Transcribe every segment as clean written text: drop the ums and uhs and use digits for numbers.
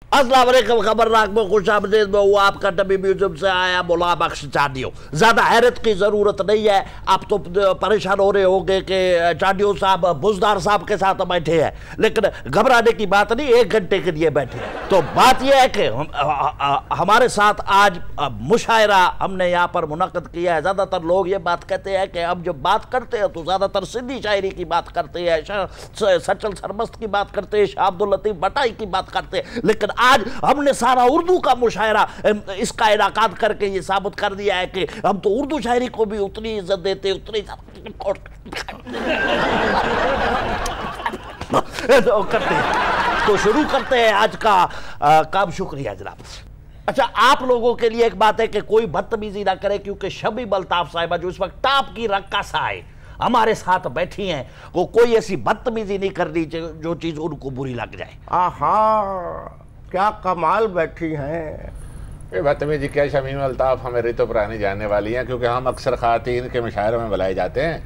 अस्सलाम वालेकुम, खबरनाक में खुशामदीद में वो आपका नबी म्यूजियम से आया मुला बख्श चांडियो। ज्यादा हैरत की जरूरत नहीं है। आप तो परेशान हो रहे होंगे कि चांडियो साहब बुजदार साहब के साथ बैठे हैं, लेकिन घबराने की बात नहीं, 1 घंटे के लिए बैठे। तो बात यह है कि हमारे साथ आज मुशायरा हमने यहाँ पर मुनक्कद किया है। ज्यादातर लोग ये बात कहते हैं कि हम जब बात करते हैं तो ज्यादातर सिंधी शायरी की बात करते हैं, सचल सरमस्त की बात करते हैं, शाह अब्दुल लतीफ भटाई की बात करते हैं, लेकिन आज हमने सारा उर्दू का मुशायरा इसका इनाकाद करके ये साबित कर दिया है कि हम तो उर्दू शायरी को भी उतनी इज्जत देते, उतनी तो करते हैं। तो शुरू करते हैं आज का काम। शुक्रिया जनाब। अच्छा, आप लोगों के लिए एक बात है कि कोई बदतमीजी ना करे, क्योंकि शबीब अल्ताफ साहिबा जो इस वक्त टॉप की रक्कासा है हमारे साथ बैठी हैं, वो कोई ऐसी बदतमीजी नहीं करनी जो चीज उनको बुरी लग जाए। आहा, क्या कमाल बैठी हैं। बदतमीजी क्या शमीम अल्ताफ, हमें रितो पुरानी जानने वाली हैं, क्योंकि हम अक्सर खातीन के मुशायरों में बुलाए जाते हैं।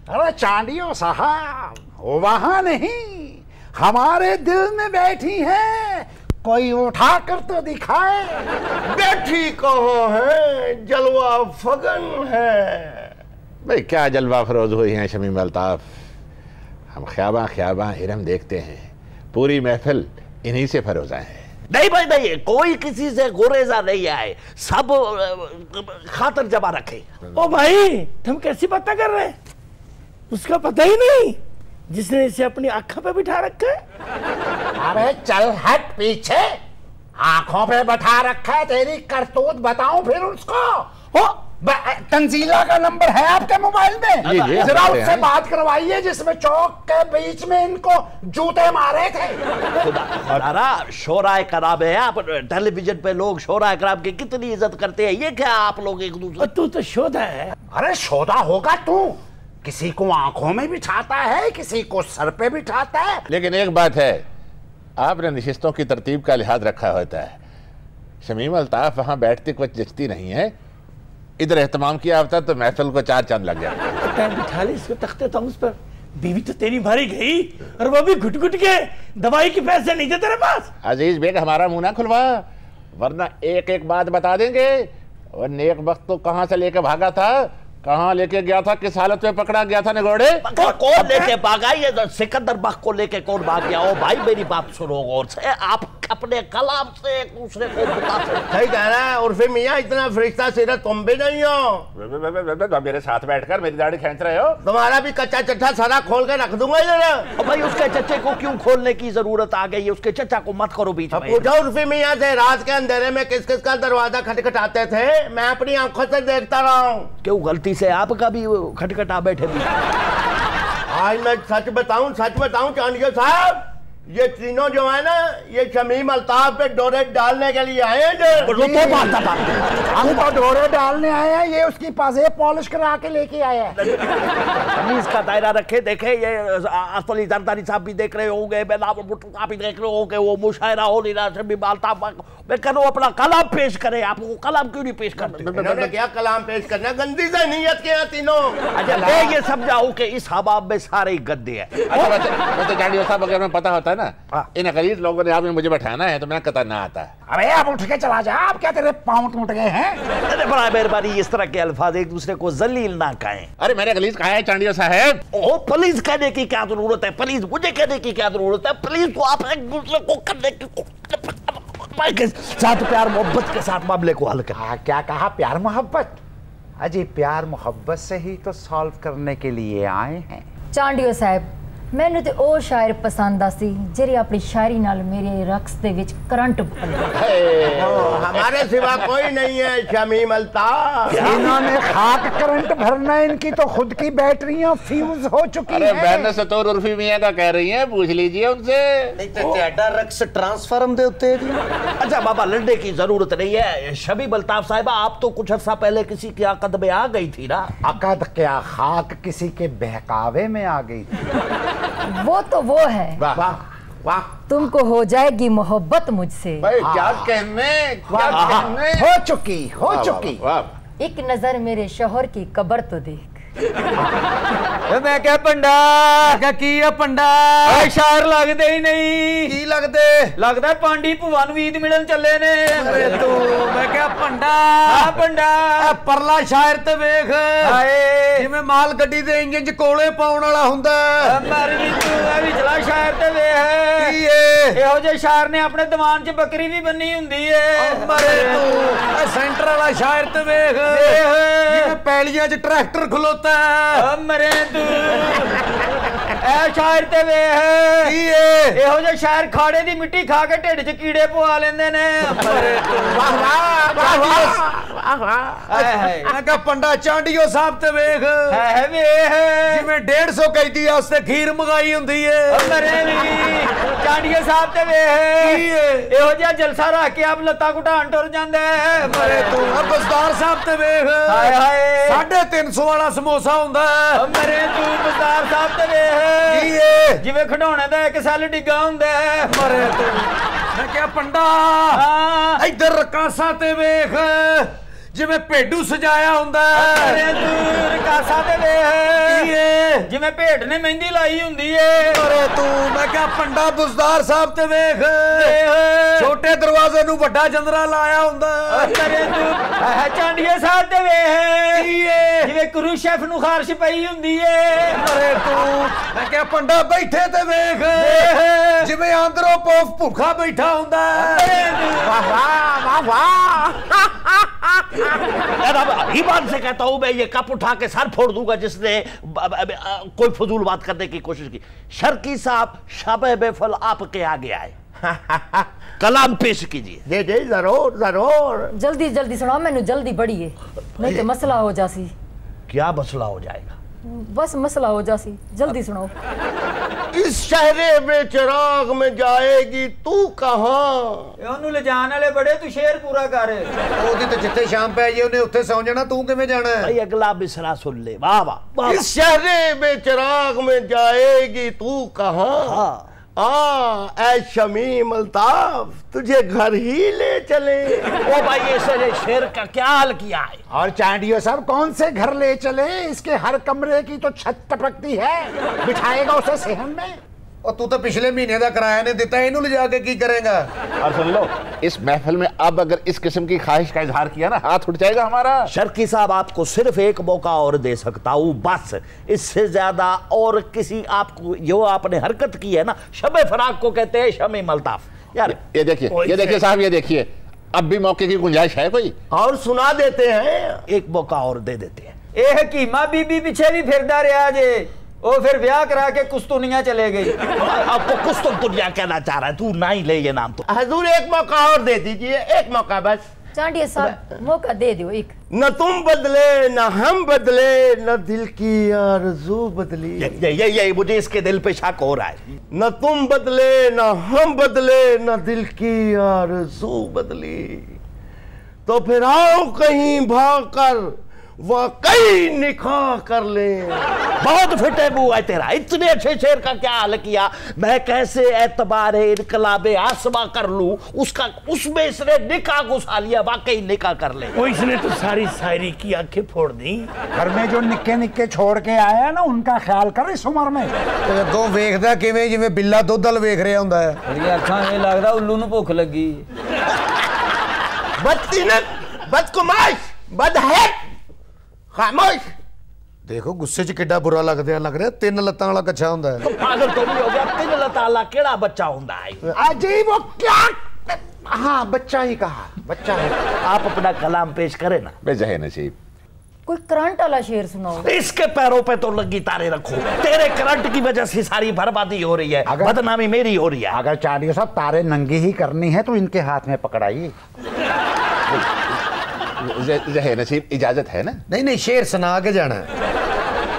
अरे चांडियो साहब, वहां नहीं, हमारे दिल में बैठी हैं, कोई उठा कर तो दिखाए। बैठी कहाँ है, जलवा फगन है। भाई क्या जलवा फरोज हुई हैं शमीम अल्ताफ। हम ख्याबा ख्याबा हिरम देखते हैं, पूरी महफिल इन्हीं से फरोजा है। नहीं भाई नहीं, कोई किसी से गुरेजा नहीं आए, सब खातर जमा रखे। ओ भाई, तुम कैसी बातें कर रहे हैं? उसका पता ही नहीं जिसने इसे अपनी आंखों पे बिठा रखा है। अरे चल हट पीछे, आंखों पे बैठा रखा है, तेरी करतूत बताऊं फिर उसको। हो तंजीला का नंबर है आपके मोबाइल में, जरा उससे बात करवाइए जिसमें चौक के बीच में इनको जूते मारे थे। खुदा शोराए कराम है। आप टेलीविजन पे लोग शोराए कराम की कितनी इज्जत करते हैं, ये क्या आप लोग एक दूसरे। तू तो शोधा है। अरे शोधा होगा तू, किसी को आंखों में बिठाता है, किसी को सर पे बिठाता है। लेकिन एक बात है, आपने नशिस्तों की तरतीब का लिहाज रखा होता है। शमीम अल्ताफ वहां बैठती कुछ जचती नहीं है, इधर एहतमाम किया होता तो महफिल को 4 चांद लग जाता। बिठा ले इसको तख्ते तो उस पर। बीवी तो तेरी मारी गई, और वो भी घुट घुट के, दवाई के पैसे नहीं थे तेरे पास। अजीज बेग, हमारा मुंह ना खुलवा, वरना एक एक बात बता देंगे। और नेक वक्त तो कहाँ से लेके भागा था, कहाँ लेके गया था, किस हालत में पकड़ा गया था निगोड़े। कौन लेके भागा? ये सिकंदर बाग को लेके कौन भाग गया? ओ भाई मेरी बात सुनो गौर से, आप अपने कलाम से एक दूसरे को बता सकते। सही कह रहा है उर्फी मियाँ, इतना फरिश्ता सीरत तुम भी नहीं हो। मेरे साथ बैठकर मेरी दाढ़ी खींच रहे हो। तुम्हारा भी कच्चा चट्टा सारा खोल के रख दूंगा इधर। भाई उसके चच्चे को क्यों खोलने की जरूरत आ गई है? उसके चचा को मत करो बीच में। पूछो उर्फी मियाँ से, रात के अंधेरे में किस किस का दरवाजा खटखटाते थे? मैं अपनी आंखों से देखता रहा हूँ। क्यों गलती से आपका भी खटखटा बैठे भी? आज मैं सच बताऊं चांडियो साहब, ये तीनों जो है ना, ये शमीम अल्ताफ पे डोरे डालने के लिए आए हैं। हम तो डोरे डालने आए हैं, ये उसकी पासे पॉलिश करा के लेके आए हैं। तमीज का दायरा रखे। देखे ये असली जरदारी साहब भी देख रहे होंगे, आप भी देख रहे होंगे, वो मुशायरा हो नहीं रहा। शमीम अल्ताफ मैं करूँ अपना कलाम पेश करे, आपको कलाम क्यों नहीं पेश करते? इन्होंने क्या कलाम पेश करना? गंदी से नीयत के हैं तीनों। अच्छा मैं ये समझाऊं कि इस हबाब में सारे ही गंदे हैं। अच्छा चांडियो साहब, अगर मैं पता होता है ना इन गरीब लोगों ने आपने मुझे बैठाना है तो मैं कतर ना आता। अरे आप उठ के चला जा, आप क्या तेरे पाँव टूट गए हैं? अरे बड़ा मेहरबानी, इस तरह के अल्फाज एक दूसरे को जलील ना कहें। अरे मैंने गलीज कहा है चांडियो साहब। ओ प्लीज कहने की क्या जरूरत है? प्लीज मुझे कहने की क्या जरूरत है? प्लीज तो आप एक दूसरे को करने की साथ प्यार मोहब्बत के साथ मामले को हल करें। क्या कहा? प्यार मोहब्बत? अजी प्यार मोहब्बत से ही तो सॉल्व करने के लिए आए हैं। चांडियो साहब, मैंने तो ओ शायर पसंद आसी जेरी अपनी शायरी नाल मेरे रक्स दे विच करंट हमारे सिवा कोई नहीं है शमीम अल्ताफ। इन्होंने खाक करंट भरना, इनकी तो खुद की बैटरियां फ्यूज हो चुकी हैं। अरे मैंने से तो उर्फी मियां का कह रही हैं, पूछ लीजिए उनसे। नहीं तो टेढ़ा रक्स ट्रांसफार्म दे उत्ते। अच्छा बाबा, लड़ने की जरूरत नहीं है। शबीब अल्ताफ साहिबा, आप तो कुछ अर्सा पहले किसी की अकद में आ गई थी ना? अकद क्या, खाक किसी के बहकावे में आ गई थी। वो तो वो है। वाह वाह, तुमको हो जाएगी मोहब्बत मुझसे। भाई क्या कहने, हो चुकी। एक नजर मेरे शोहर की कब्र तो देख। मैं क्या पंडा क्या की है पंडा शायर लगदे ही नहीं की लगदे लगदा पांडी भूआ नूं ईद मिलन चले ने अरे तू मैं क्या पंडा हां पंडा परला शायर ते वेख हाए जिवें माल गड्डी दे इंजन च कोले पाउण वाला हुंदा मर वी तू ए विचला शायर ते वेख की ए एहो जे शायर ने अपने दीवान च बकरी भी बन्नी हुंदी है मरे तू ए सेंटर वाला शायर ते वेख जिवें पैलियां च ट्रैक्टर खलोता है मरे शायर ते वेख एहो जे शायर खाड़े दी मिट्टी खा के ढिड च कीड़े पवा लेंदे ने मैं कहा पंडा चांडियो साहब ते वेख जिवें 150 कैदी वास्ते खीर मंगाई हुंदी है चांडियो साहब ते वेख एहो जिहा जलसा रख के आप लत्ता घुटान टुर जांदा है मरे तू बसदार साहब ते वेख हाय हाय 350 वाला समोसा हुंदा मरे तू बसदार साहब ते वेख जिवें खिडौणे दा एक सैल डिग्गा हुंदा मरे तू मैं क्या पंडा इधर रकासा ते वेख जिवें भेडू सजाया हुंदा अरे तू रकासा ते वेख जिवें भेड ने मेहंदी लाई हुंदी है अरे तू मैं क्या पंडा बुजदार साहब ते वेख छोटे दरवाजे नूं वड्डा जंदरा लाया हुंदा अरे तू चांडिया साहब ते वेख जिवें गुरु शेफ नूं खारिश पई हुंदी है अरे तू मैं क्या पंडा बैठे ते वेख जिवें अंदरों पोफ भुखा बैठा हुंदा वाह वाह वाह वाह ईमान से कहता हूं मैं ये कप उठा के सर फोड़ दूंगा जिसने कोई फजूल बात करने की कोशिश की। शर्की साहब शब-ए बेफल आपके आगे आए कलाम पेश कीजिए। जी जरूर जरूर जल्दी जल्दी सुनाओ मैनू जल्दी बड़ी है नहीं तो मसला हो जासी। क्या मसला हो जाएगा? बस मसला हो जासी जल्दी सुनाओ। इस शहरे में चिराग में जाएगी तू कहां ओनू ले जाने वाले बड़े तू शेर पूरा कर ओदी तो जिथे शाम पै जे ओने उत्थे सौ जाना तू किवें जाना है भाई अगला बिसरा सुन ले। वाह वाह। इस शहरे में चिराग में जाएगी तू कहां ऐ शमीम अल्ताफ तुझे घर ही ले चले। ओ भाई ऐसे शेर का क्या हाल किया है? और चांडियो साहब कौन से घर ले चले? इसके हर कमरे की तो छत टपकती है। बिठाएगा उसे सेहन में? और तू तो पिछले महीने का किराया नहीं देता इन्हू ले जाके की करेगा? और सुन लो इस महफिल में अब अगर इस किस्म की ख्वाहिश का इजहार किया ना हाथ उठ जाएगा हमारा। शर्की साहब आपको सिर्फ एक मौका और दे सकता हूँ बस, इससे ज्यादा और किसी आपको जो आपने हरकत की है ना शब फराक को कहते हैं शमीम अल्ताफ। यार ये देखिए साहब ये देखिए अब भी मौके की गुंजाइश है कोई? और सुना देते हैं एक मौका और दे देते हैं। ए हकीमा बीबी पीछे भी फिरदा रहा जे ओ फिर ब्याह करा के कुस्तुनिया चले गई। आपको कुस्तुनिया कहना चाह रहा है तू ना ही ले ये नाम तो। हजूर एक मौका और दे दीजिए एक मौका बस। चांडिया साहब मौका दे दो एक। न तुम बदले न हम बदले न दिल की आरज़ू बदली। ये मुझे इसके दिल पे शक हो रहा है। न तुम बदले न हम बदले न दिल की आरज़ू बदली तो फिर आओ कहीं भाग कर वाकई निकाह कर ले। बहुत फिटे मुंह है तेरा, इतने अच्छे शेर का क्या हाल किया। मैं कैसे एतबारे इनकलाबे आसमा कर लूं उसका, उसमें इसने निकाह घुसा लिया। वाकई निकाह कर ले। वो इसने तो सारी शायरी की आंखें फोड़ दी। घर में जो निक्के निक्के छोड़ के आया ना उनका ख्याल कर इस उम्र में। तो वेखदा किवें जिवें बिल्ला दुद्धल वेख रहा हुंदा है। मेरी अखां ये लगदा उल्लू नूं भुख लगी। बदतीनत बदकुमाश बदहक खामोश। देखो गुस्से च किड्डा बुरा लग रहा 3 लत्तां वाला कच्छा हुंदा है। तो पागल तो नहीं हो गया? 3 लत्तां वाला केड़ा बच्चा हुंदा है? अजी वो क्या? हाँ बच्चा ही कहा बच्चा है। आप अपना कलाम पेश करें ना। बेजहे नसीब कोई करंट वाला शेर सुनाओ। इसके पैरों पे तो लगी तारे रखो। तेरे करंट की वजह से सारी बर्बादी हो रही है, बदनामी मेरी हो रही है। अगर चांडियो साहब तारे नंगी ही करनी है तो इनके हाथ में पकड़ाइए। जहे नसीब इजाजत है ना? नहीं शेर सुना के जाना है।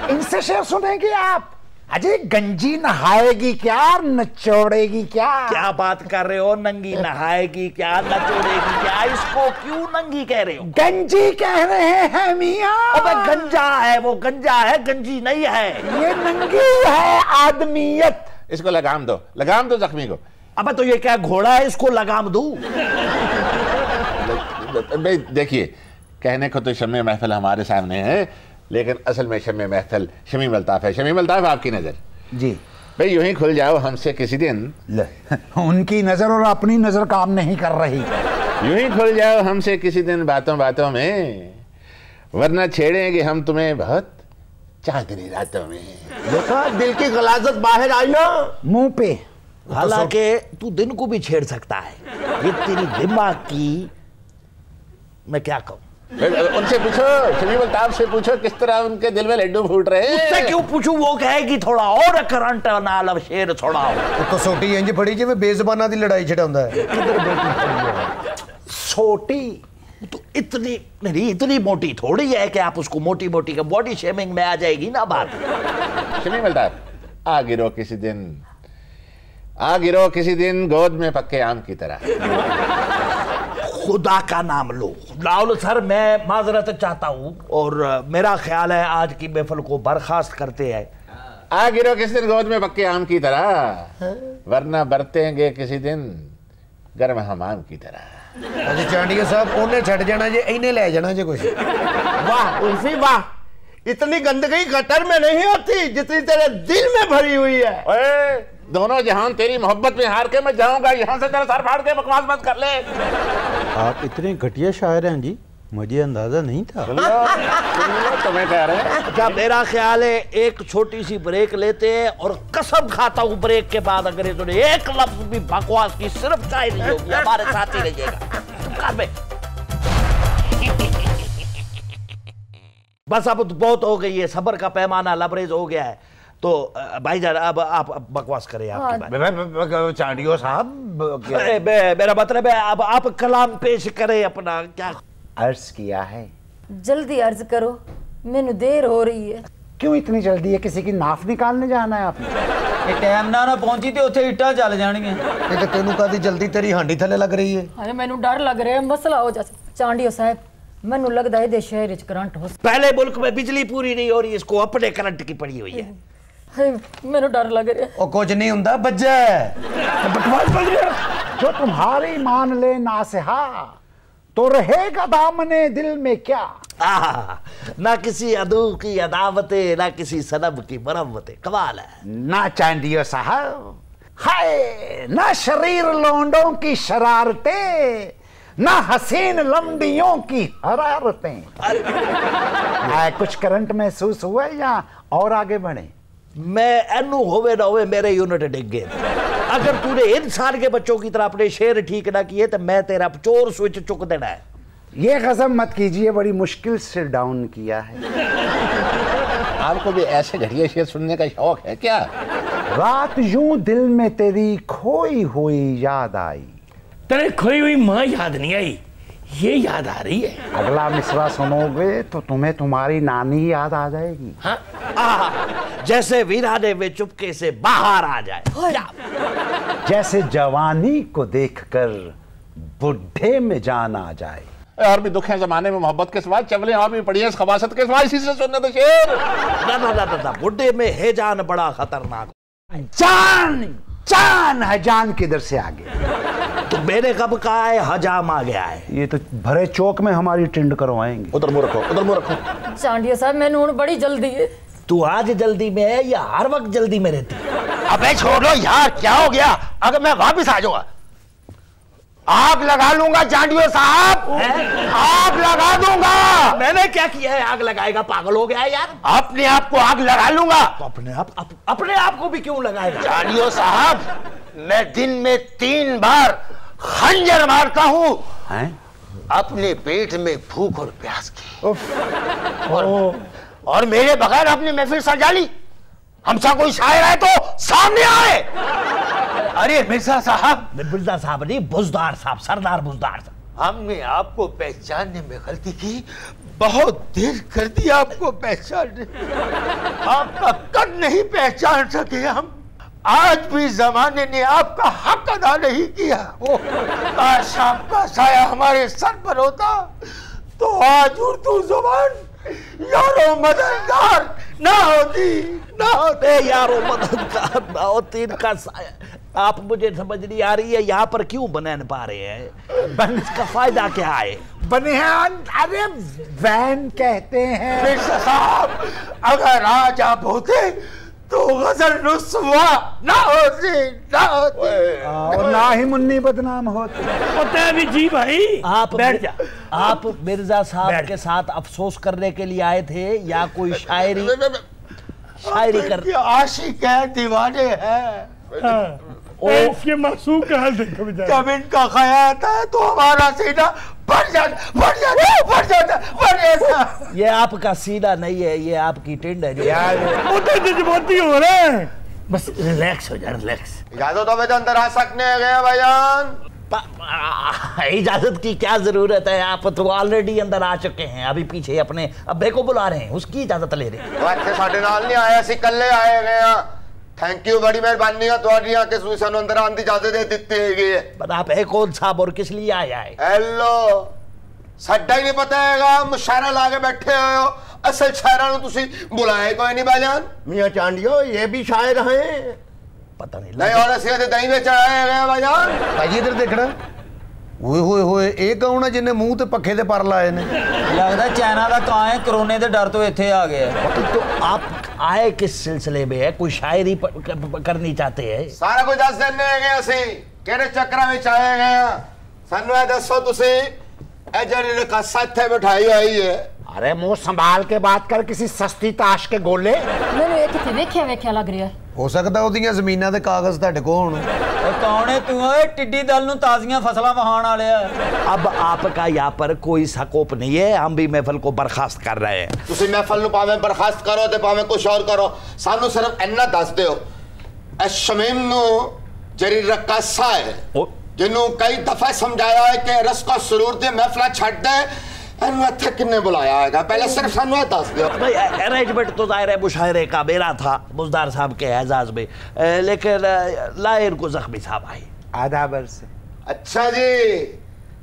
इनसे शेर सुनेंगे आप? अजय गंजी नहाएगी क्या नचोड़ेगी क्या? क्या बात कर रहे हो? नंगी नहाएगी क्या नचोड़ेगी क्या? इसको क्यों नंगी कह रहे हो? गंजी कह रहे हैं मियाँ। अबे गंजा है, वो गंजा है गंजी नहीं है। ये नंगी है आदमियत। इसको लगाम दो जख्मी को। अबे तो ये क्या घोड़ा है इसको लगाम दूं? देखिए कहने को तो शम्मे महफिल हमारे सामने है लेकिन असल में शम्मे महफिल शमीम अल्ताफ है। शमीम अल्ताफ, आपकी नजर जी भाई यूं ही खुल जाओ हमसे किसी दिन। उनकी नजर और अपनी नजर काम नहीं कर रही। यूं ही खुल जाओ हमसे किसी दिन बातों बातों में, वरना छेड़ेंगे हम तुम्हें बहुत चांदनी रातों में। देखा, दिल की गलाजत बाहर आई ना मुंह पे। हालांकि तू दिन को भी छेड़ सकता है, ये तेरी दिमाग की, मैं क्या कहूँ। उनसे पूछो, शमीम अल्ताफ से पूछो किस तरह उनके दिल में लड्डू फूट रहे हैं। उससे क्यों पूछूं, वो कहेगी थोड़ा और करंट नाल शेर छोड़ा हो। तो सोटी इंज फड़ी जिवें बेज़बाना दी लड़ाई छड़ाउंदा है। किधर बेटी खड़ी है छोटी, तो इतनी नहीं, इतनी मोटी थोड़ी है कि आप उसको मोटी मोटी का बॉडी शेमिंग में आ जाएगी ना बात। शमीम अल्ताफ, आ गिरो किसी दिन, आ गिरो किसी दिन गोद में पक्के आम की तरह। खुदा का नाम लो। लाओ सर, मैं माजरत चाहता हूँ और मेरा ख्याल है आज की महफिल को बर्खास्त करते हैं। आ गिरो किसी दिन गोद में पक्के आम की तरह, वरना बरतेंगे किसी दिन गर्म हमाम की तरह। अरे चांडिया साहब, उन्हें छड़ जाना जे, इन्हें ले जाना जे कुछ। वाह उल्फी वाह, इतनी गंदगी गटर में नहीं होती जितनी तेरे दिल में भरी हुई है। ओए, दोनों जहान तेरी मोहब्बत में हार के मैं जाऊंगा, यहाँ से तेरा सर फाड़ के बकवास मत कर ले। आप इतने घटिया शायर हैं जी, मुझे अंदाजा नहीं था। तुम्हें कह रहे हैं। अच्छा, मेरा ख्याल है एक छोटी सी ब्रेक लेते हैं और कसम खाता हूँ ब्रेक के बाद अगर इन्होंने एक लफ्ज भी बकवास की सिर्फ चाय नहीं होगी, हमारे साथ ही रहिएगा। बस अब बहुत हो गई है, सब्र का पैमाना लबरेज हो गया है। तो भाईजान अब आप बकवास करें। आपकी चांडियो साहब, मेरा मतलब है अब आप कलाम पेश करें अपना। क्या अर्ज किया है? जल्दी अर्ज करो, मैनू देर हो रही है। क्यों इतनी जल्दी है? किसी की नाफ निकालने जाना है आपने? ये टाइम ना पहुंची तो उत्थे इट्टा चल जाएंगे। ये तेनू कादी जल्दी, तेरी हांडी थले लग रही है। अरे मैनू डर लग रहा है, मसला हो जा। चांडियो साहब, मैनू लगता है दे शहर च करंट हो। पहले मुल्क में बिजली पूरी नहीं हो रही, इसको अपने करंट की पड़ी हुई है। मैनू डर लग रहा है। ओ कुछ नहीं हुंदा, बज्जा है। बकवास बोल रहे हो। जो तुम्हारी मान ले नासिहा, तो रहेगा दामने दिल में क्या। ना किसी अदू की अदावतें, ना किसी सनम की मरम्मतें। कमाल है ना चांडियो साहब, हाय ना शरीर लोंडों की शरारतें, ना हसीन लंबियों की हरारतें। कुछ करंट महसूस हुआ या और आगे बढ़े? मैं एनू होवे ना होवे मेरे यूनिट डिग गए। अगर तूने इंसान के बच्चों की तरह अपने शेर ठीक ना किए तो मैं तेरा चोर स्विच चुक देना है। ये कसम मत कीजिए, बड़ी मुश्किल से डाउन किया है। आपको भी ऐसे घटिया शेर सुनने का शौक है क्या? रात यूं दिल में तेरी खोई हुई याद आई। तेरे खोई हुई माँ याद नहीं आई, ये याद आ रही है। अगला मिसरा सुनोगे तो तुम्हें तुम्हारी नानी याद आ जाएगी। हाँ, जैसे वीराने में चुपके से बाहर आ जाए। जैसे जवानी को देखकर बुढ़े में जान आ जाए। और भी दुख है जमाने में मोहब्बत के सवाल, चवले और भी पड़ी है खबासत के सवाल, इसी से सुनने तो शेर। ना, बुढ़े में है जान बड़ा खतरनाक। जान जान है, जान किधर से आ गया? तो मैंने कब कहा है हजाम आ गया है? ये तो भरे चौक में हमारी टिंड करवाएंगे। उधर मुंह रखो, उधर मुंह रखो। चांडिया साहब, मैनू हुण बड़ी जल्दी है। तू आज जल्दी में है या हर वक्त जल्दी में रहती है? अबे छोड़ो यार, क्या हो गया? अगर मैं वापस आ जाऊंगा आग लगा लूंगा चांडियो साहब, आग लगा दूंगा। मैंने क्या किया है आग लगाएगा? पागल हो गया है यार। अपने आप को आग लगा लूंगा। तो अपने आप को भी क्यों लगाएगा? चांडियो साहब, मैं दिन में 3 बार खंजर मारता हूँ अपने पेट में भूख और प्यास की। और मेरे बगैर अपनी महफिल सजा ली। हमसा कोई शायर है तो सामने आए। अरे मिर्जा साहब, मिर्जा साहब नहीं, बुजदार साहब, सरदार बुजदार साहब। हमने आपको पहचानने में गलती की, बहुत देर कर दी आपको पहचानने। आपका कद नहीं पहचान सके हम। आज भी जमाने ने आपका हक अदा नहीं किया। काश आपका साया हमारे सर पर होता तो आज उर्दू जुबान यारो मददगार ना होती, ना होते। यारो मददगार ना होती, इनका साया। आप मुझे समझ नहीं आ रही है, यहाँ पर क्यों बनियान पा रहे हैं? इसका फायदा क्या है? बनियान, अरे वैन कहते हैं। मिर्जा साहब, अगर आज आप होते तो गजल रुस्वा ना होती और ना ही मुन्नी बदनाम होती। पता है भी जी भाई, आप बैठ जा। आप मिर्जा साहब के साथ अफसोस करने के लिए आए थे या कोई शायरी कर? आशिक है, दीवाने हैं। इसके मासूम का हाल देखो बेचारा। जब इनका ख्याल है तो हमारा सीना बढ़ जाता। ये आपका सीना नहीं है, ये आपकी टिंड है। जज्बाती हो रहे हैं, बस रिलैक्स हो जा, रिलैक्स। इजाजत हो तो अंदर आ सकने गए भाईजान। इजाजत की क्या जरूरत है? आप तो ऑलरेडी अंदर आ चुके हैं। अभी पीछे अपने अब्बे को बुला रहे हैं, उसकी इजाजत ले रहे हैं। अच्छे साढ़े नाल नहीं आए, असि कल्ले आए गए। थैंक यू, बड़ी मेहरबानी है तुम्हारी। आके सुसान अंदर आने की इजाजत दे दी है। पर आप है कौन साहब और किस लिए आया है? हेलो, साडा ही नहीं पता है, मुशायरा ला के बैठे हो। असल शायरा तुसी बुलाए कोई नहीं भाईजान। मियां चांडियो ये भी शायर हैं? पता नहीं और ऐसे दही में चढ़ाए गए भाईजान। भाई इधर देखना। ओए होए होए, एक कौन है जिन्हें मुंह ते पखे ते पर लाए ने? लगता चाइना का कहाँ है, कोरोने के डर तो इत्थे आ गया। तो आप आए किस सिलसिले में है? कोई शायरी करनी चाहते हैं? सारा कुछ दस देने गए असी केड़े चक्कर में चाहे गए। सानू ए दसो तुसी ए जरी रकासा इत्थे बिठाई हुई है। अरे मुंह संभाल के बात कर, किसी सस्ती ताश के गोले। मैंने ये किथे वेख्या लग रहा है। हो सकता ओदियां ज़मीनां ते कागज़ तुहाडे कोल होण। कौन है तू? टिड्डी दल नूं ताज़ियां फसलां वहाण वाले है। अब आपका यहाँ पर कोई स्कोप नहीं है, हम भी महफिल को बर्खास्त कर रहे हैं। तुसी महफिल नूं भावें बर्खास्त करो ते भावें कुछ और करो, सानू सिर्फ इन्ना दस दिओ ए शमीम नूं जरी रकासा है जिन्हों कई दफा समझाया है कि रस का सुरूर दे महफिल छड्ड दे, इन्हें किन्ने बुलाया है? पहले सिर्फ सानू दस दियो। अरेंजमेंट तो दायरे मुशायरे का मेरा था बुज़दार साहब के एजाज में, लेकिन लायर को जख्मी साहब आए आदाबर से। अच्छा जी,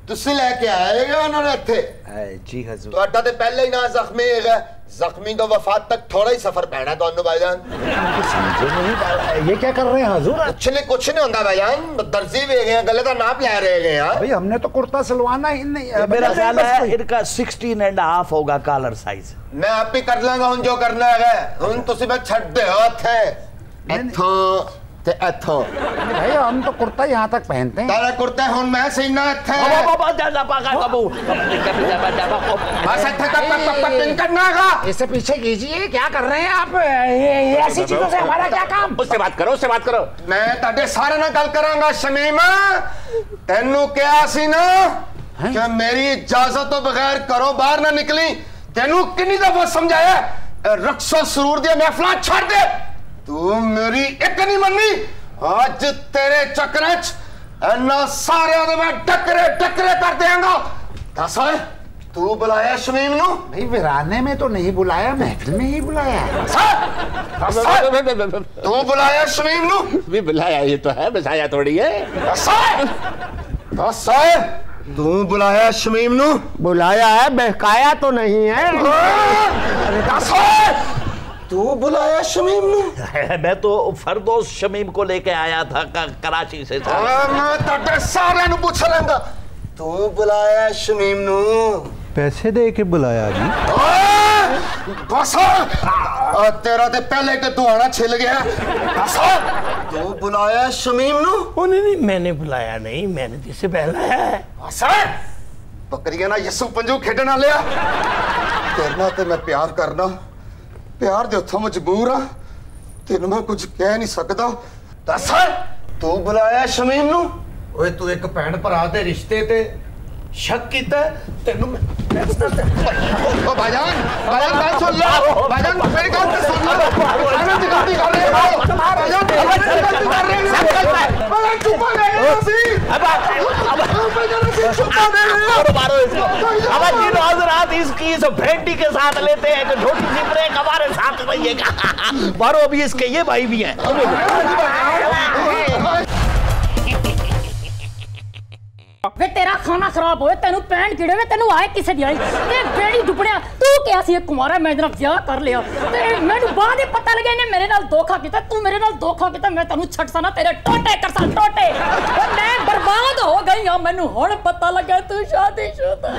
तुसी लेके आए हो उन्होंने इत्थे? जी हजूर। तो अड्डा ते पहले ही ना जख्मी है, जख्मी तो वफात तक थोड़ा ही सफर पैना दोनों भाईजान। ये क्या कर रहे हैं हजूर? कुछ नहीं होता भाईजान, दर्जी भी गए, गले का नाप ले रहे गए। भाई हमने तो कुर्ता सिलवाना ही नहीं है। मेरा ख्याल है इनका 16.5 होगा कॉलर साइज। मैं आप ही कर लेंगा हूं जो करना है। हुन तुसी मैं छड़ दे हो थे इथों ते इथों। भाई हम तो कुर्ता यहाँ तक पहनते हैं। तारा कुर्ता हुन मैं सीना थे। बाबा जा पागा बाबू बस इथे तक करना का। इससे पीछे कीजिए, क्या कर रहे हैं आप? ये ऐसी चीजों से हमारा क्या काम? उससे बात करो, उससे बात करो। मैं ताडे सारे ना गल करांगा शमीमा। तेनू क्या सी ना कि मेरी इजाजत तो बगैर करो बाहर ना निकली। तेनू कितनी दफा समझाया रक्सो सुरूर दिया महफिल छड़ दे, तू मेरी एक नहीं मननी। आज तेरे चक्कर इन्ना सारे मैं टकरे कर देंगा। दस तू बुलाया शमीम नू? भाई वीराने में तो नहीं बुलाया, महफिल में ही बुलाया। तू बुलाया शमीम नू? भी बुलाया ही तो है, बसाया थोड़ी है। दस तू बुलाया शमीम नू? बुलाया है, बहकाया तो नहीं है। दस तू बुलाया शमीम नू? मैं तो फरदौस शमीम को लेके आया था कराची से। मैं ताडे सारे नू पूछ लेंगा, तू बुलाया शमीम नू? पैसे दे के बुलाया जी। बस तेरा ते पहले के दुआना छिल गया। बस तू बुलाया शमीम नू? ओ नहीं, मैंने बुलाया नहीं, मैंने जिसे बहलाया है। बस बकरियां ना यसु पंजू खेडना लिया। तेरे ते मैं प्यार करना, प्यार दे उत्थों मजबूर हाँ, तेन मैं कुछ कह नहीं सकता। दस तू बुलाया शमीम नू? ओए तू एक भैन भरा दे रिश्ते ते शक कीता तेनू भाईजान बात सुन लो। भाईजान मेरी बात तो सुन लो। भाईजान गलती कर रहे हो। भाईजान गलती कर रहे हो। भाईजान चुप हो गए सी। अब इसकी इस भेंटी के साथ लेते हैं तो छोटी सी ब्रेक हमारे साथ रहिएगा। मारो अभी इसके ये भाई भी हैं। वे तेरा खाना खराब होए तेनू पैन कीड़े वे तेनू आए किसे दी आई ते बेड़ी दुपड़िया तू क्या सी कुमारा मैं जरा ब्याह कर लिया ते मैनू बाद ही पता लगे ने मेरे नाल धोखा कीता तू मेरे नाल धोखा कीता मैं तेनू छड़सा ना तेरे टोटे करसा टोटे मैं बर्बाद हो गई हां मैनू हुण पता लगा तू शादीशुदा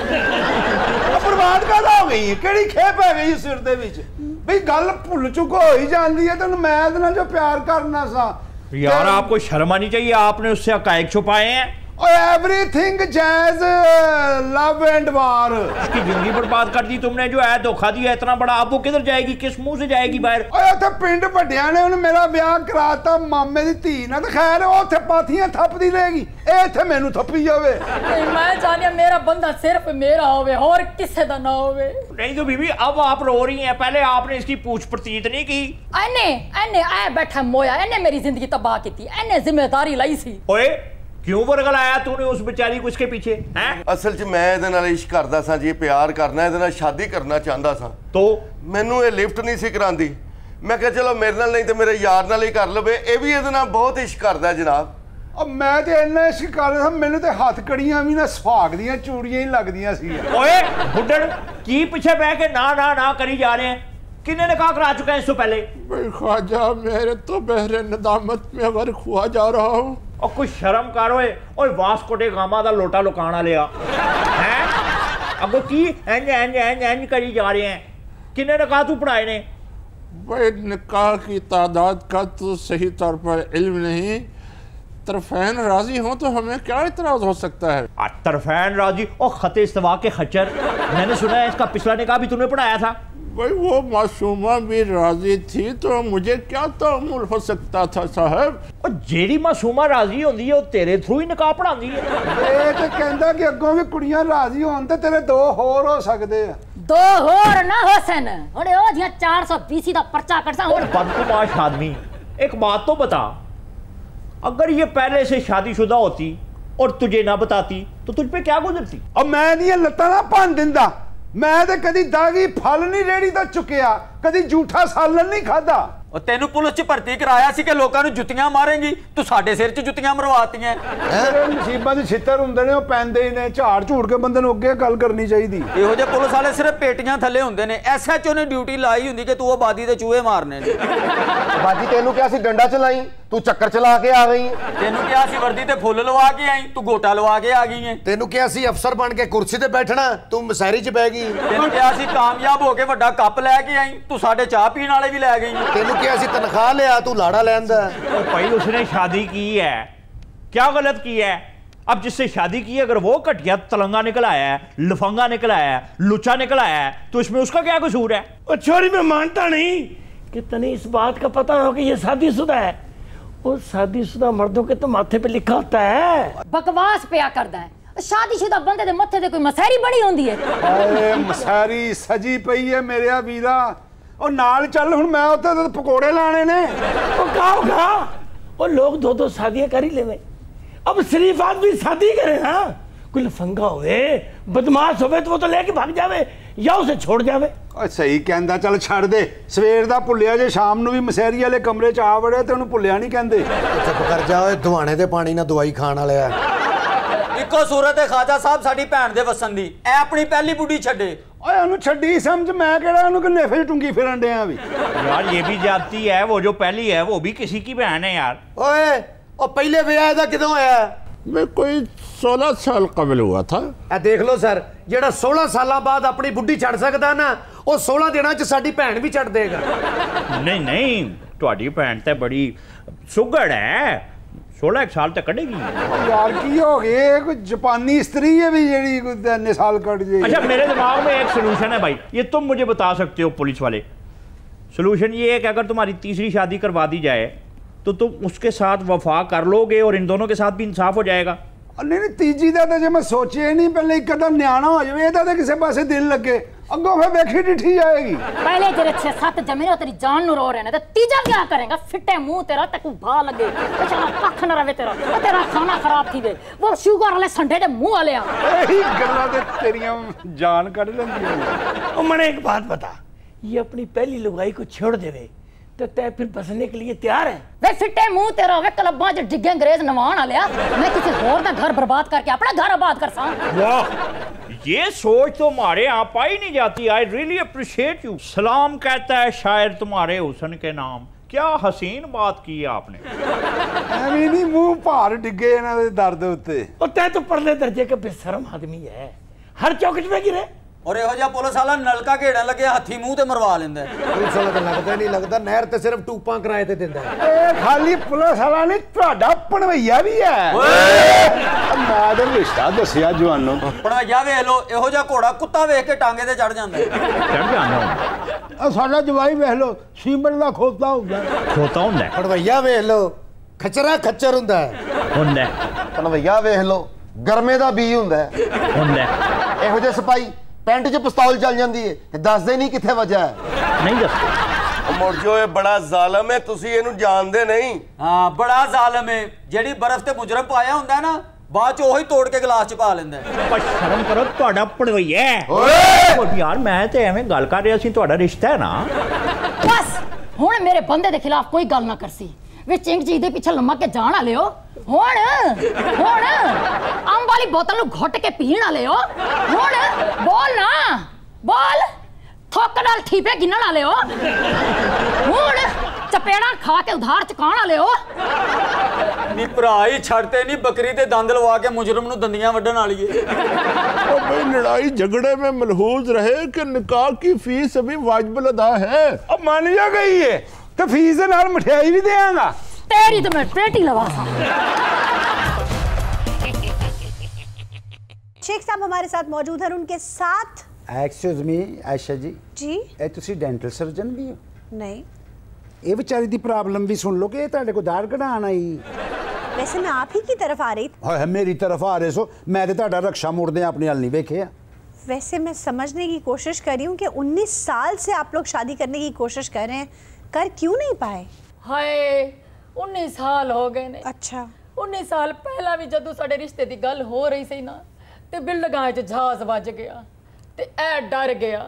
बर्बाद कादा हो गई है केड़ी खेप है गई सिर दे विच भई गल भुल चुक हो ही जांदी है तेनू मैं इहदे नाल जो प्यार करना सा यार आपको शर्म आनी चाहिए आपने उससे हकायक छुपाए हैं एवरीथिंग जैज लव एंड वार उसकी जिंदगी बर्बाद कर दी तुमने जो है धोखा दिया इतना बड़ा अब वो किधर जाएगी किस मुंह से जाएगी बाहर ओए उथे पिंड ਵੱਡਿਆਂ ने उन मेरा ब्याह कराता मामे दी धी ना ते खैर उथे पाथियां थपदी रहेगी ए इथे मेनू थप्पी जावे मैं जानिया मेरा बंदा सिर्फ मेरा होवे और किसे दा ना होवे नहीं तो बीबी अब आप रो रही हैं पहले आपने इसकी पूछ प्रतीत नहीं की एने एने आया बैठा मोया एने मेरी जिंदगी तबाह की थी एने जिम्मेदारी लाई सी ओए क्यों वर्गलाया तूने उस बेचारी को इसके पीछे हैं असल च मैं ਇਹਦੇ ਨਾਲ ਇਸ਼ਕ ਕਰਦਾ ਸਾਂ ਜੀ ਪਿਆਰ ਕਰਨਾ ਇਹਦੇ ਨਾਲ ਸ਼ਾਦੀ ਕਰਨਾ ਚਾਹੁੰਦਾ ਸਾਂ तो ਮੈਨੂੰ ਇਹ ਲਿਫਟ ਨਹੀਂ ਸੀ ਕਰਾਂਦੀ ਮੈਂ ਕਿਹਾ ਚਲੋ ਮੇਰੇ ਨਾਲ ਨਹੀਂ ਤੇ ਮੇਰੇ ਯਾਰ ਨਾਲ ਹੀ ਕਰ ਲਵੇ ਇਹ ਵੀ ਇਹਦੇ ਨਾਲ ਬਹੁਤ ਇਸ਼ਕ ਕਰਦਾ ਜਨਾਬ अब मैं ते इन्ना इश्क कर रहा मैनू ते हाथ कड़ियां भी ना सुहाग दियां चूड़ियां ही लगदियां सी ओए बुड्ढड़ की पीछे बह के ना ना ना करी जा रहे हैं किन्ने निकाह करा चुके हैं इससे पहले भाई ख्वाजा मेरे तो बहरे नदामत में गर्क हुआ जा रहा हूँ और कुछ शर्म कर ओए ओए वास्को डे गामा दा लोटा लुकाना लिया हैं अगो की इंज इंज इंज इंज करी जा रहे हैं किन्ने निकाह तू पढ़ाए ने भाई निकाह की तादाद का तो सही तौर पर इल्म नहीं तरफैन राजी हो तो हमें क्या इतराज हो सकता है तरफैन राजी और खते इस्तवा के खच्चर मैंने सुना है इसका पिछला निकाह भी तूने पढ़ाया था भाई वो मासूमा भी राजी थी तो मुझे क्या तअम्मुल हो सकता था साहब और जेड़ी मासूमा राजी होंदी है वो तेरे थ्रू ही निकाह पढ़ांदी है ਇਹ ਤੇ ਕਹਿੰਦਾ ਕਿ ਅੱਗੋਂ ਵੀ ਕੁੜੀਆਂ ਰਾਜ਼ੀ ਹੋਣ ਤੇ ਤੇਰੇ ਦੋ ਹੋਰ ਹੋ ਸਕਦੇ ਆ दो होर ना होसन हुणे ओ जियां 420 दा पर्चा कटसा हुण बदतमाश आदमी एक बात तो बता अगर ये पहले से शादीशुदा होती और तुझे ना बताती तो तुझ पे क्या गुजरती अब मैं ਦੀਆਂ ਲੱਤਾਂ ਨਾ ਭੰਨ ਦਿੰਦਾ ਮੈਂ ਤੇ ਕਦੀ ਦਾਗੀ ਫਲ ਨਹੀਂ ਰੇੜੀ ਦਾ ਚੁੱਕਿਆ ਕਦੀ ਝੂਠਾ ਸਾਲਨ ਨਹੀਂ ਖਾਦਾ ਉਹ ਤੈਨੂੰ ਪੁਲਿਸ 'ਚ ਭਰਤੀ ਕਰਾਇਆ ਸੀ ਕਿ ਲੋਕਾਂ ਨੂੰ ਜੁੱਤੀਆਂ ਮਾਰੇਂਗੀ ਤੂੰ ਸਾਡੇ ਸਿਰ 'ਚ ਜੁੱਤੀਆਂ ਮਰਵਾਤੀਆਂ ਜਿਹੜੇ ਨਸੀਬਾਂ ਦੇ ਛਿੱਤਰ ਹੁੰਦੇ ਨੇ ਉਹ ਪੈਂਦੇ ਹੀ ਨੇ ਝਾੜ ਝੂੜ ਕੇ ਬੰਦੇ ਨੂੰ ਅੱਗੇ ਗੱਲ ਕਰਨੀ ਚਾਹੀਦੀ ਇਹੋ ਜਿਹੇ ਪੁਲਿਸ ਵਾਲੇ ਸਿਰਫ ਪੇਟੀਆਂ ਥੱਲੇ ਹੁੰਦੇ ਨੇ ਐਸਐਚਓ ਨੇ ਡਿਊਟੀ ਲਾਈ ਹੁੰਦੀ ਕਿ ਤੂੰ ਆਬਾਦੀ ਦੇ ਚੂਹੇ ਮਾਰਨੇ ਨੇ ਬਾਜੀ ਤੈਨੂੰ ਕਿਹਾ ਸੀ ਡੰਡਾ ਚਲਾਈ ਤੂੰ ਚੱਕਰ ਚਲਾ ਕੇ ਆ ਗਈ ਤੈਨੂੰ ਕਿਹਾ ਸੀ ਵਰਦੀ ਤੇ ਫੁੱਲ ਲਵਾ ਕੇ ਆਈ ਤੂੰ ਗੋਟਾ ਲਵਾ ਕੇ ਆ ਗਈ ਹੈ ਤੈਨੂੰ ਕਿਹਾ ਸੀ ਅਫਸਰ ਬਣ ਕੇ ਕੁਰਸੀ ਤੇ ਬੈਠਣਾ ਤੂੰ ਮਸਾਰੀ 'ਚ ਬਹਿ ਗਈ ਤੈਨੂੰ ਕਿਹਾ ਸੀ ਕਾਮਯਾਬ ਹੋ ਕੇ ਵੱਡਾ ਕੱਪ ਲੈ ਕੇ ਆਈ ਤੂੰ ਸਾਡੇ ਚਾਹ ਪੀਣ ਵਾਲੇ ਵੀ ਲੈ ਗਈ ਤੈਨੂੰ ਕਿਹਾ ਸੀ ਤਨਖਾਹ ਲਿਆ तू लाड़ा लेंदा भाई उसने शादी की है क्या गलत की है अब जिससे शादी की है अगर वो घटिया तलंगा निकल आया है लफंगा निकल आया है लुच्चा निकल आया है तो इसमें उसका क्या कसूर है और छोरी मैं मानता नहीं कि तने इस बात का पता हो कि ये शादीशुदा है और शादीशुदा मर्दों के तो माथे पे लिखा होता है बकवास पिया करदा है शादीशुदा बंदे दे मत्थे ते कोई मसहरी बड़ी होंदी है ਓਏ ਮਸਾਰੀ ਸਜੀ ਪਈ ਹੈ ਮੇਰਿਆ ਵੀਰਾ और नाल चल हुण मैं उत्ते ते पकोड़े लाने ने और खाओ और लोग दो दो शादियां कर ही लेवे अब शरीफ आदमी शादी करे ना कोई लफंगा होवे बदमाश होवे तो वो तो लेके भाग जावे या उसे छोड़ जावे ਓਏ ਸਹੀ ਕਹਿੰਦਾ ਚੱਲ ਛੱਡ ਦੇ ਸਵੇਰ ਦਾ ਭੁੱਲਿਆ ਜੇ ਸ਼ਾਮ ਨੂੰ ਵੀ ਮਸਹਿਰੀ ਵਾਲੇ ਕਮਰੇ 'ਚ ਆ ਵੜਿਆ ਤੇ ਉਹਨੂੰ ਭੁੱਲਿਆ ਨਹੀਂ ਕਹਿੰਦੇ ਚੁੱਪ ਕਰ ਜਾ ਓਏ ਦੁਆਣੇ ਦੇ ਪਾਣੀ ਨਾਲ ਦਵਾਈ ਖਾਣ ਵਾਲਿਆ ਇੱਕੋ ਸੂਰਤ ਹੈ ਖਾਜਾ ਸਾਹਿਬ ਸਾਡੀ ਭੈਣ ਦੇ ਵਸਣ ਦੀ ਐ ਆਪਣੀ ਪਹਿਲੀ ਬੁੱਢੀ ਛੱਡੇ ਓਏ ਉਹਨੂੰ ਛੱਡੀ ਸਮਝ ਮੈਂ ਕਿਹੜਾ ਉਹਨੂੰ ਕਿ ਨੇਫੇ 'ਚ ਟੁੰਗੀ ਫਿਰਨ ਡਿਆ ਵੀ यार ये भी जाती है वो जो पहली है वो भी किसी की बहन है यार ਓਏ ਉਹ ਪਹਿਲੇ ਵਿਆਹ ਦਾ ਕਿਦੋਂ ਹੋਇਆ मैं कोई 16 साल कबल हुआ था ਇਹ ਦੇਖ ਲਓ ਸਰ ਜਿਹੜਾ 16 ਸਾਲਾਂ ਬਾਅਦ ਆਪਣੀ ਬੁੱਢੀ ਛੱਡ ਸਕਦਾ ਨਾ ਉਹ 16 ਦਿਨਾਂ 'ਚ ਸਾਡੀ ਭੈਣ ਵੀ ਛੱਡ ਦੇਗਾ नहीं नहीं ਤੁਹਾਡੀ ਭੈਣ ਤੇ ਬੜੀ ਸੁਗੜ ਹੈ 16 साल तक कटेगी यार की हो गए कोई जापानी स्त्री है भी जेडी कोई इतने साल कट जाए अच्छा मेरे दिमाग में एक सोल्यूशन है भाई ये तुम मुझे बता सकते हो पुलिस वाले सोल्यूशन ये है कि अगर तुम्हारी तीसरी शादी करवा दी जाए तो तुम उसके साथ वफा कर लोगे और इन दोनों के साथ भी इंसाफ हो जाएगा नहीं नहीं तीजी दा तो जे मैं सोचे नहीं पहले एक अदा न्याणा हो जाए ਇਹਦਾ ਤੇ ਕਿਸੇ ਪਾਸੇ ਦਿਲ ਲੱਗੇ ਅੱਗੋਂ ਫੇ ਵੇਖੀ ਡਿੱਠੀ ਜਾਏਗੀ पहले तेरे 6-7 जमीनों तेरी जान नु रो रहे ने तो तीजा क्या करेगा फिटे मुंह तेरा तक भा लगे बेचारा कख न रवे तेरा खाना खराब थी वे वो शुगर वाले संडे दे मुंह वाले ਇਹੀ ਗੱਲਾਂ ਤੇ ਤੇਰੀਆਂ ਜਾन ਕੱਢ ਲੈਂਦੀਆਂ और मैंने एक बात बता ये अपनी पहली लुगाई को छोड़ देवे तो तय फिर बसने के लिए तैयार है? वे फिटे मुंह तेरा होवे क्लब्बां च डिगे अंग्रेज नवाण आलिया मैं किसी और का घर बर्बाद करके अपना घर आबाद कर सा। वाह, ये सोच तो हमारे यहाँ पाई नहीं जाती। I really appreciate you. सलाम कहता है शायर तुम्हारे हुस्न के नाम। क्या हसीन बात की है आपने। ਐਵੇਂ ਨਹੀਂ ਮੂੰਹ ਭਾਰ ਡਿੱਗੇ ਇਹਨਾਂ ਦੇ ਦਰਦ ਉੱਤੇ। और तय तो परले दर्जे का बेशरम आदमी है, हर चौकट में गिरे। और ਇਹੋ ਜਿਹਾ ਪੁਲਿਸ ਵਾਲਾ ਨਲਕਾ ਘੇੜਨ ਲੱਗੇ ਹੱਥੀ ਮੂੰਹ ਤੇ ਮਰਵਾ ਲੈਂਦਾ। ਪੁਲਿਸ ਵਾਲਾ ਤਾਂ ਲੱਗਦਾ ਨਹੀਂ, ਲੱਗਦਾ ਨਹਿਰ ਤੇ ਸਿਰਫ ਟੂਪਾਂ ਕਿਰਾਏ ਤੇ ਦਿੰਦਾ ਹੈ। ਇਹ ਖਾਲੀ ਪੁਲਿਸ ਵਾਲਾ ਨਹੀਂ, ਤੁਹਾਡਾ ਭਣਵਈਆ ਵੀ ਹੈ। ਮੈਂ ਤਾਂ ਰਿਸ਼ਤਾ ਦੱਸਿਆ ਜਵਾਨੋਂ। ਭਣਵਈਆ ਵੇਖ ਲੋ, ਇਹੋ ਜਿਹਾ ਘੋੜਾ ਕੁੱਤਾ ਵੇਖ ਕੇ ਟਾਂਗੇ ਤੇ ਚੜ ਜਾਂਦਾ। ਚੜ ਜਾਂਦਾ। ਆ ਸਾਡਾ ਜਵਾਈ ਵੇਖ ਲੋ, ਸੀਮੈਂਟ ਦਾ ਖੋਤਾ ਹੁੰਦਾ। ਖੋਤਾ ਹੁੰਦਾ। ਭਣਵਈਆ ਵੇਖ ਲੋ, ਖਚਰਾ ਖੱਚਰ ਹੁੰਦਾ ਹੈ। ਹੁੰਦਾ। ਭਣਵਈਆ ਵੇਖ ਲੋ, ਗਰਮੇ ਦਾ ਬੀ ਹੁੰਦਾ ਹੈ। ਹੁੰਦਾ। ਇਹੋ ਜਿਹੇ ਸਿਪਾਹੀ ਪੈਂਟ 'ਚ ਪਿਸਤੌਲ ਚੱਲ ਜਾਂਦੀ ਹੈ ਤੇ ਦੱਸਦੇ ਨਹੀਂ ਕਿੱਥੇ ਵੱਜਾ ਹੈ। ਨਹੀਂ ਦੱਸਦੇ। ਮੁੜ ਜੋ ਇਹ ਬੜਾ ਜ਼ਾਲਮ ਹੈ, ਤੁਸੀਂ ਇਹਨੂੰ ਜਾਣਦੇ ਨਹੀਂ। ਹਾਂ, ਬੜਾ ਜ਼ਾਲਮ ਹੈ। ਜਿਹੜੀ ਬਰਫ਼ ਤੇ ਮੁਜਰਮ ਪਾਇਆ ਹੁੰਦਾ ਨਾ, ਬਾਅਦ ਚ ਉਹੀ ਤੋੜ ਕੇ ਗਲਾਸ ਚ ਪਾ ਲੈਂਦਾ। ਪਰ ਸ਼ਰਮ ਕਰੋ, ਤੁਹਾਡਾ ਭਣਵਈਆ ਹੈ। ਓਏ ਯਾਰ, ਮੈਂ ਤੇ ਐਵੇਂ ਗੱਲ ਕਰ ਰਿਹਾ ਸੀ, ਤੁਹਾਡਾ ਰਿਸ਼ਤਾ ਹੈ ਨਾ। बस हुण मेरे बंदे के खिलाफ कोई गल ना करसी। वे चिंग जी दे पीछे लम्मा के जान वाले हो। हुण अंब वाली बोतल नूं घुट के पीण वाले हो। हुण बोल ना, बोल। थोक नाल ठीपे गिनण वाले हो। हुण चपेड़ा खा के उधार चुकाण वाले हो। ਨੀ ਭਰਾ ਹੀ ਛੱਡਤੇ ਨਹੀਂ, ਬੱਕਰੀ ਤੇ ਦੰਦ ਲਵਾ ਕੇ ਮੁਜਰਮ ਨੂੰ ਦੰਦੀਆਂ ਵੱਢਣ ਵਾਲੀ ਏ। ओ भाई, लड़ाई झगड़े में मलहूज रहे कि निकाह की फीस अभी वाजिब अदा है। अब मान जा गई है तो फीस के नाल मिठाई भी देंगा। तेरी तो मैं पेटी लगा सा। शेख साहब हमारे साथ मौजूद हैं, उनके साथ। एक्सक्यूज मी आयशा जी जी ਇਹ ਤੁਸੀਂ ਡੈਂਟਲ ਸਰਜਨ ਵੀ ਹੋ? नहीं, ਇਹ ਵਿਚਾਰੀ ਦੀ ਪ੍ਰੋਬਲਮ ਵੀ ਸੁਣ ਲਓ ਕਿ ਇਹ ਤੁਹਾਡੇ ਕੋਲ ਦਾੜ ਕਢਾਉਣ ਆਈ। वैसे मैं आप ही की तरफ आ रही थी। ਹਾਏ ਮੇਰੀ ਤਰਫ ਆ ਰਹੇ ਸੋ, ਮੈਂ ਤੇ ਤੁਹਾਡਾ ਰਕਸ਼ਾ ਮੁੜਦੇ ਆਪਣੇ ਹਲ ਨਹੀਂ ਵੇਖਿਆ। वैसे मैं समझने की कोशिश कर रही हूँ कि 19 साल से आप लोग शादी करने की कोशिश कर रहे हैं, कर क्यों नहीं पाए? हाय 19 साल हो गए ने। अच्छा, 19 साल पहला भी जदों साडे रिश्ते दी गल हो रही सी ना, ते बिल्डगां च जहाज वज गया ते ऐ डर गया।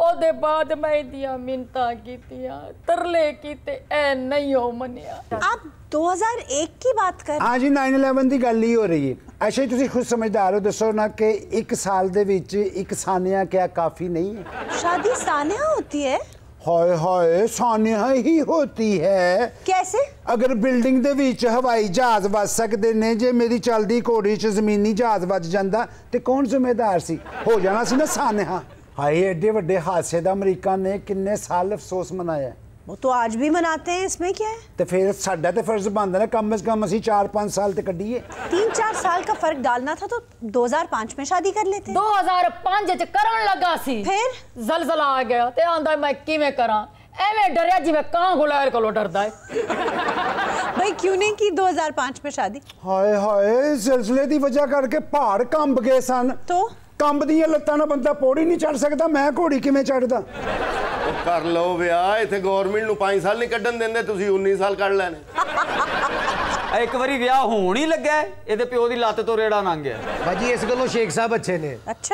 ओदे बाद मैं इदियां मिन्नतां कीतियां, तरले कीते, ऐ नहीं हो मन्निया। आप 2001 की बात कर? हाँ जी, 9/11 ਦੀ ਗੱਲ ਹੀ ਹੋ ਰਹੀ ਹੈ। ਅੱਛਾ, ਤੁਸੀਂ ਖੁਦ ਸਮਝਦਾਰ ਹੋ, ਦੱਸੋ ਨਾ ਕਿ ਇੱਕ ਸਾਲ ਦੇ ਵਿੱਚ ਇੱਕ ਸਾਨਿਆ ਕਿਆ ਕਾਫੀ नहीं है? शादी सानिया होती है? हाय हाय, सानिया ही होती है। कैसे? अगर बिल्डिंग ਦੇ ਵਿੱਚ ਹਵਾਈ ਜਹਾਜ਼ ਵੱਜ ਸਕਦੇ ਨੇ, ਜੇ ਮੇਰੀ ਚਲਦੀ ਘੋੜੀ 'ਚ ਜ਼ਮੀਨੀ ਜਹਾਜ਼ ਵੱਜ ਜਾਂਦਾ ਤੇ ਕੌਣ ਜ਼ਿੰਮੇਦਾਰ ਸੀ? ਹੋ ਜਾਣਾ ਸੀ ਨਾ ਸਾਨਿਆ। ਹਾਏ, ਐਡੇ ਵੱਡੇ ਹਾਦਸੇ ਦਾ ਅਮਰੀਕਾ ਨੇ ਕਿੰਨੇ ਸਾਲ ਅਫਸੋਸ ਮਨਾਇਆ। वो तो आज भी मनाते हैं, इसमें क्या है? ਤੇ ਫਿਰ ਸਾਡਾ ਤੇ ਫਰਜ਼ ਬਣਦਾ ਨਾ ਕਮ ਸੇ ਕਮ ਅਸੀਂ 4-5 ਸਾਲ ਤੇ ਕੱਢੀਏ। 3-4 साल का फर्क डालना था तो 2005 में शादी कर लेते। 2005 च करन लगा सी, फिर जलजला आ गया ते आंदा मैं किवें करा। एवें डरिया जिवें कां गुलैर कोलों डरदा है। भाई क्यों नहीं की 2005 में शादी? ਹਾਏ ਹਾਏ, ਜ਼ਲਜ਼ਲੇ ਦੀ ਵਜ੍ਹਾ ਕਰਕੇ ਪਹਾੜ ਕੰਬ ਗਏ ਸਨ। तो ਕੰਬ ਦੀਆਂ ਲੱਤਾਂ ਨਾਲ ਬੰਦਾ ਪੌੜੀ ਨਹੀਂ ਚੜ ਸਕਦਾ, ਮੈਂ ਘੋੜੀ ਕਿਵੇਂ ਚੜਦਾ? ਕਰ ਲਓ ਵਿਆਹ, ਇੱਥੇ ਗਵਰਨਮੈਂਟ ਨੂੰ 5 ਸਾਲ ਨਹੀਂ ਕੱਢਣ ਦਿੰਦੇ, ਤੁਸੀਂ 19 ਸਾਲ ਕੱਢ ਲੈਣੇ। ਇੱਕ ਵਾਰੀ ਵਿਆਹ ਹੋਣ ਹੀ ਲੱਗਾ, ਇਹਦੇ ਪਿਓ ਦੀ ਲੱਤ ਤੋਂ ਰੇੜਾ ਲੰਘ ਗਿਆ। भाजी इस गलों शेख साहब अच्छे ने। अच्छा।